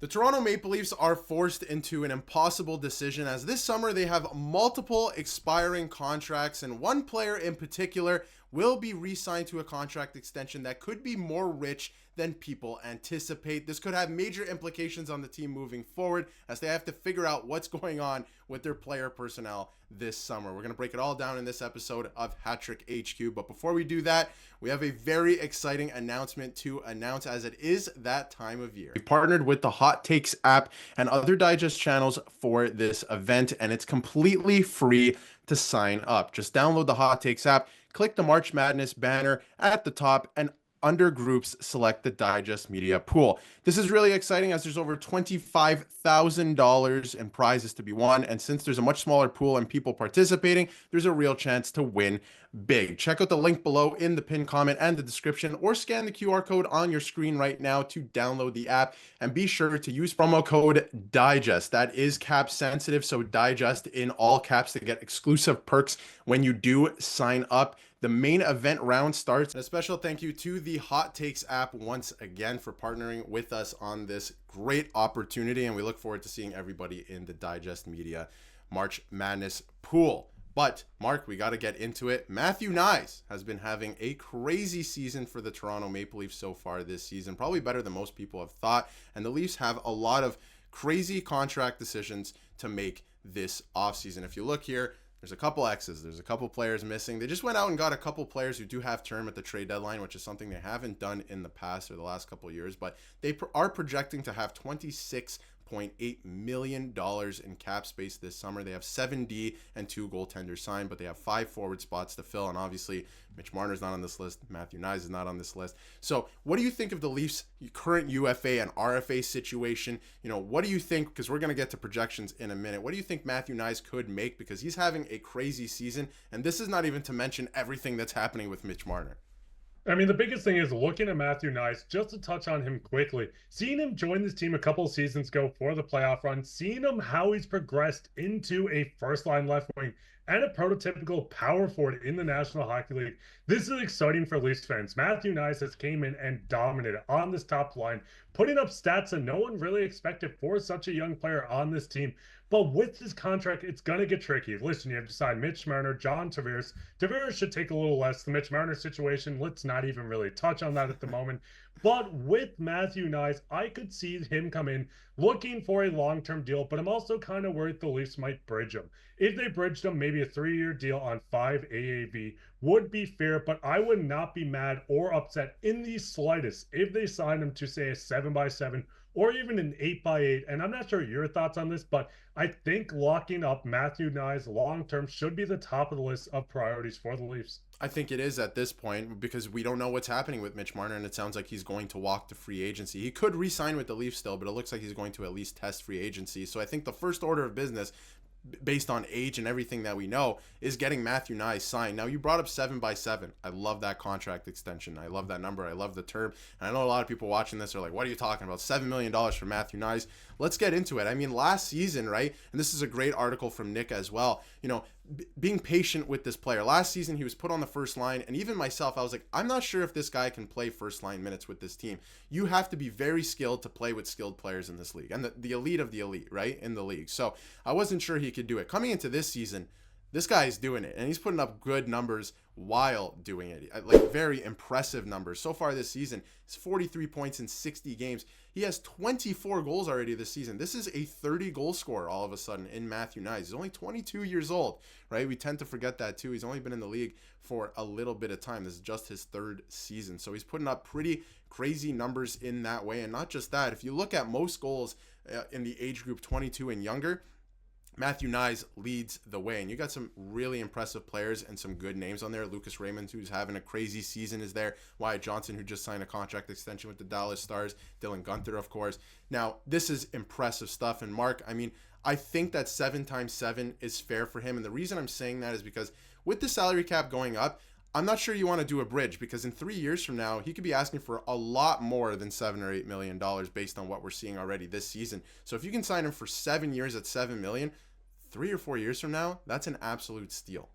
The Toronto Maple Leafs are forced into an impossible decision as this summer they have multiple expiring contracts, and one player in particular will be re-signed to a contract extension that could be more rich than people anticipate. This could have major implications on the team moving forward as they have to figure out what's going on with their player personnel this summer. We're going to break it all down in this episode of Hattrick HQ. But before we do that, we have a very exciting announcement to announce as it is that time of year. We partnered with the Hot Takes app and other digest channels for this event, and it's completely free to sign up. Just download the Hot Takes app, click the March Madness banner at the top, and under groups, select the Digest Media Pool. This is really exciting as there's over $25,000 in prizes to be won. And since there's a much smaller pool and people participating, there's a real chance to win big. Check out the link below in the pinned comment and the description, or scan the QR code on your screen right now to download the app. And be sure to use promo code DIGEST. That is cap sensitive, so DIGEST in all caps to get exclusive perks when you do sign up. The main event round starts. And a special thank you to the Hot Takes app once again for partnering with us on this great opportunity. And we look forward to seeing everybody in the Digest Media March Madness pool. But Mark, we got to get into it. Matthew Knies has been having a crazy season for the Toronto Maple Leafs so far this season, probably better than most people have thought. And the Leafs have a lot of crazy contract decisions to make this offseason. If you look here, there's a couple X's. There's a couple players missing. They just went out and got a couple players who do have term at the trade deadline, which is something they haven't done in the past or the last couple of years. But they are projecting to have $26.8 million in cap space this summer. They have 7D and 2 goaltenders signed, but they have 5 forward spots to fill. And obviously, Mitch Marner's not on this list. Matthew Knies is not on this list. So what do you think of the Leafs' current UFA and RFA situation? You know, what do you think, because we're going to get to projections in a minute, what do you think Matthew Knies could make? Because he's having a crazy season, and this is not even to mention everything that's happening with Mitch Marner. I mean, the biggest thing is looking at Matthew Knies, just to touch on him quickly, seeing him join this team a couple of seasons ago for the playoff run, seeing him how he's progressed into a first-line left wing and a prototypical power forward in the National Hockey League. This is exciting for Leafs fans. Matthew Knies has came in and dominated on this top line, putting up stats that no one really expected for such a young player on this team. But with his contract, it's going to get tricky. Listen, you have to sign Mitch Marner, John Tavares. Tavares should take a little less. The Mitch Marner situation, let's not even really touch on that at the moment. But with Matthew Knies, I could see him come in looking for a long-term deal, but I'm also kind of worried the Leafs might bridge him. If they bridged him, maybe a 3-year deal on 5 AAV would be fair, but I would not be mad or upset in the slightest if they signed him to, say, a 7x7 or even an 8x8. And I'm not sure your thoughts on this, but I think locking up Matthew Knies long-term should be the top of the list of priorities for the Leafs. I think it is at this point because we don't know what's happening with Mitch Marner, and it sounds like he's going to walk to free agency. He could re-sign with the Leafs still, but it looks like he's going to at least test free agency. So I think the first order of business, based on age and everything that we know, is getting Matthew Knies signed. Now, you brought up 7x7. I love that contract extension. I love that number. I love the term. And I know a lot of people watching this are like, what are you talking about? $7 million for Matthew Knies. Let's get into it. I mean, last season, right? And this is a great article from Nick as well. You know, being patient with this player. Last season, he was put on the first line. And even myself, I was like, I'm not sure if this guy can play first line minutes with this team. You have to be very skilled to play with skilled players in this league. And the elite of the elite, right? In the league. So I wasn't sure he could do it. Coming into this season, this guy is doing it, and he's putting up good numbers while doing it. Like, very impressive numbers. So far this season, it's 43 points in 60 games. He has 24 goals already this season. This is a 30-goal scorer all of a sudden in Matthew Knies. He's only 22 years old, right? We tend to forget that too. He's only been in the league for a little bit of time. This is just his 3rd season. So he's putting up pretty crazy numbers in that way. And not just that, if you look at most goals in the age group 22 and younger, Matthew Knies leads the way, and you got some really impressive players and some good names on there. Lucas Raymond, who's having a crazy season, is there. Wyatt Johnson, who just signed a contract extension with the Dallas Stars. Dylan Gunther, of course. Now, this is impressive stuff. And Mark, I mean, I think that 7x7 is fair for him. And the reason I'm saying that is because with the salary cap going up, I'm not sure you want to do a bridge, because in 3 years from now, he could be asking for a lot more than $7 or $8 million based on what we're seeing already this season. So if you can sign him for 7 years at $7 million, 3 or 4 years from now, that's an absolute steal.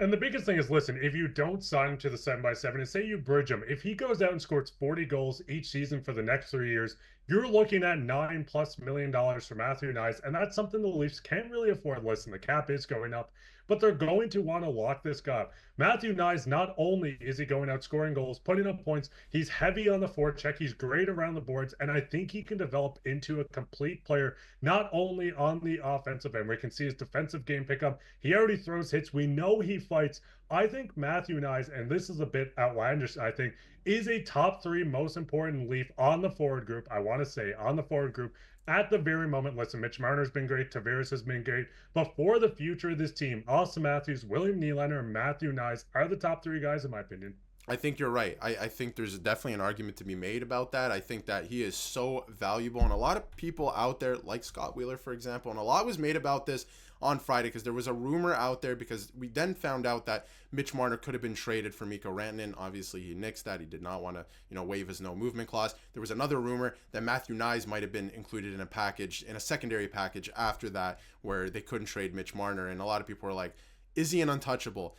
And the biggest thing is, listen, if you don't sign him to the 7x7 and say you bridge him, if he goes out and scores 40 goals each season for the next 3 years, you're looking at $9+ million for Matthew Knies, and that's something the Leafs can't really afford. Listen, the cap is going up, but they're going to want to lock this guy up. Matthew Knies, not only is he going out scoring goals, putting up points, he's heavy on the forecheck, he's great around the boards, and I think he can develop into a complete player, not only on the offensive end, where you can see his defensive game pick up. He already throws hits. We know he fights. I think Matthew Knies, and this is a bit outlandish, I think, is a top three most important Leaf on the forward group. I want to say on the forward group at the very moment. Listen, Mitch Marner's been great. Tavares has been great. But for the future of this team, Austin Matthews, William Nylander, and Matthew Knies are the top three guys, in my opinion. I think you're right. I think there's definitely an argument to be made about that. I think that he is so valuable, and a lot of people out there, like Scott Wheeler, for example, and a lot was made about this on Friday because there was a rumor out there, because we then found out that Mitch Marner could have been traded for Mikko Rantanen. Obviously, he nixed that. He did not want to, waive his no movement clause. There was another rumor that Matthew Knies might have been included in a secondary package after that, where they couldn't trade Mitch Marner, and a lot of people were like, is he an untouchable?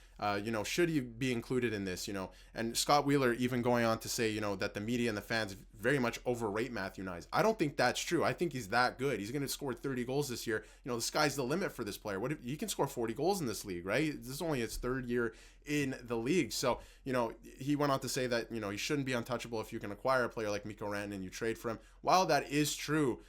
Should he be included in this? And Scott Wheeler even going on to say, that the media and the fans very much overrate Matthew Knies. I don't think that's true. I think he's that good. He's going to score 30 goals this year. The sky's the limit for this player. What if he can score 40 goals in this league, right? This is only his third year in the league. So, he went on to say that, he shouldn't be untouchable if you can acquire a player like Mikko Rantanen and you trade for him. While that is true,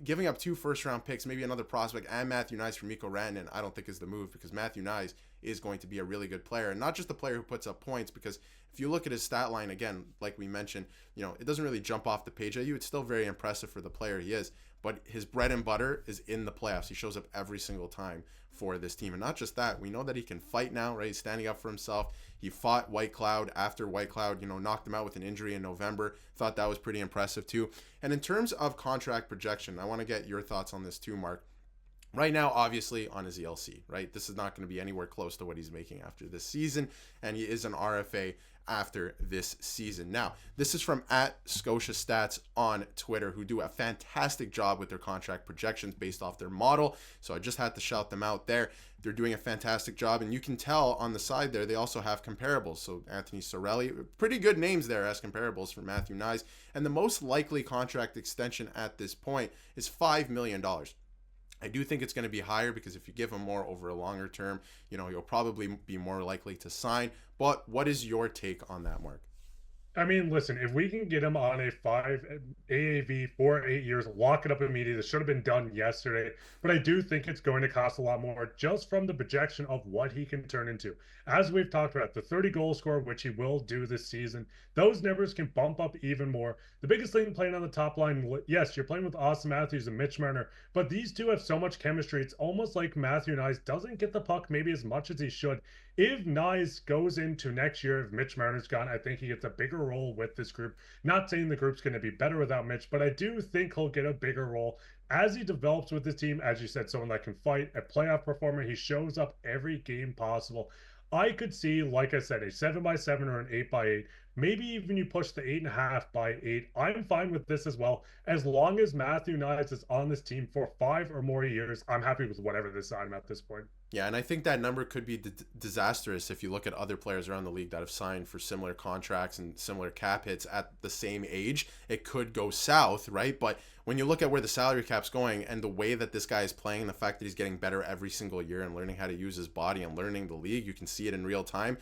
giving up 2 first-round picks, maybe another prospect, and Matthew Knies for Mikko Rantanen, I don't think is the move, because Matthew Knies is going to be a really good player, and not just a player who puts up points, because if you look at his stat line, again, like we mentioned, it doesn't really jump off the page at you. It's still very impressive for the player he is, but his bread and butter is in the playoffs. He shows up every single time for this team, and not just that, we know that he can fight now, right? He's standing up for himself. He fought White Cloud after White Cloud, knocked him out with an injury in November. Thought that was pretty impressive too. And in terms of contract projection, I want to get your thoughts on this too, Mark. Right now, obviously, on his ELC, right? This is not going to be anywhere close to what he's making after this season, and he is an RFA after this season. Now, this is from @ScotiaStats on Twitter, who do a fantastic job with their contract projections based off their model, so I just had to shout them out there. They're doing a fantastic job, and you can tell on the side there, they also have comparables. So Anthony Cirelli, pretty good names there as comparables for Matthew Knies, and the most likely contract extension at this point is $5 million. I do think it's going to be higher, because if you give him more over a longer term, you'll probably be more likely to sign. But what is your take on that, Mark? I mean, listen, if we can get him on a 5 AAV for 8 years, lock it up immediately. This should have been done yesterday. But I do think it's going to cost a lot more, just from the projection of what he can turn into. As we've talked about, the 30 goal score, which he will do this season, those numbers can bump up even more. The biggest thing playing on the top line, yes, you're playing with Austin Matthews and Mitch Marner, but these two have so much chemistry. It's almost like Matthew Knies doesn't get the puck maybe as much as he should. If Knies goes into next year, if Mitch Marner's gone, I think he gets a bigger role with this group. Not saying the group's going to be better without Mitch, but I do think he'll get a bigger role as he develops with this team. As you said, someone that can fight, a playoff performer. He shows up every game possible. I could see, like I said, a 7x7 or an 8x8. Maybe even you push the 8.5x8. I'm fine with this as well. As long as Matthew Knies is on this team for 5 or more years, I'm happy with whatever they sign him at this point. Yeah, and I think that number could be disastrous if you look at other players around the league that have signed for similar contracts and similar cap hits at the same age. It could go south, right? But when you look at where the salary cap's going and the way that this guy is playing, and the fact that he's getting better every single year and learning how to use his body and learning the league, you can see it in real time.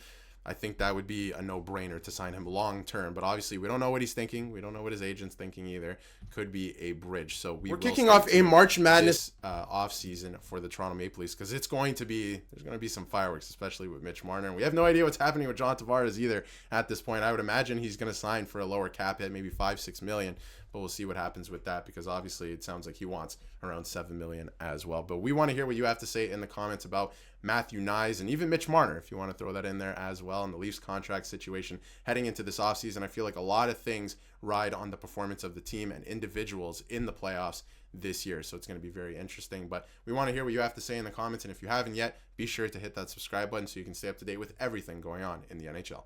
I think that would be a no-brainer to sign him long term. But obviously, we don't know what he's thinking. We don't know what his agent's thinking either. Could be a bridge. So we're kicking off a March Madness off season for the Toronto Maple Leafs, because there's going to be some fireworks, especially with Mitch Marner. And we have no idea what's happening with John Tavares either at this point. I would imagine he's going to sign for a lower cap hit, maybe $5-6 million. But we'll see what happens with that, because obviously it sounds like he wants around $7 million as well. But we want to hear what you have to say in the comments about Matthew Knies and even Mitch Marner, if you want to throw that in there as well, and the Leafs contract situation heading into this offseason. I feel like a lot of things ride on the performance of the team and individuals in the playoffs this year. So it's going to be very interesting. But we want to hear what you have to say in the comments. And if you haven't yet, be sure to hit that subscribe button so you can stay up to date with everything going on in the NHL.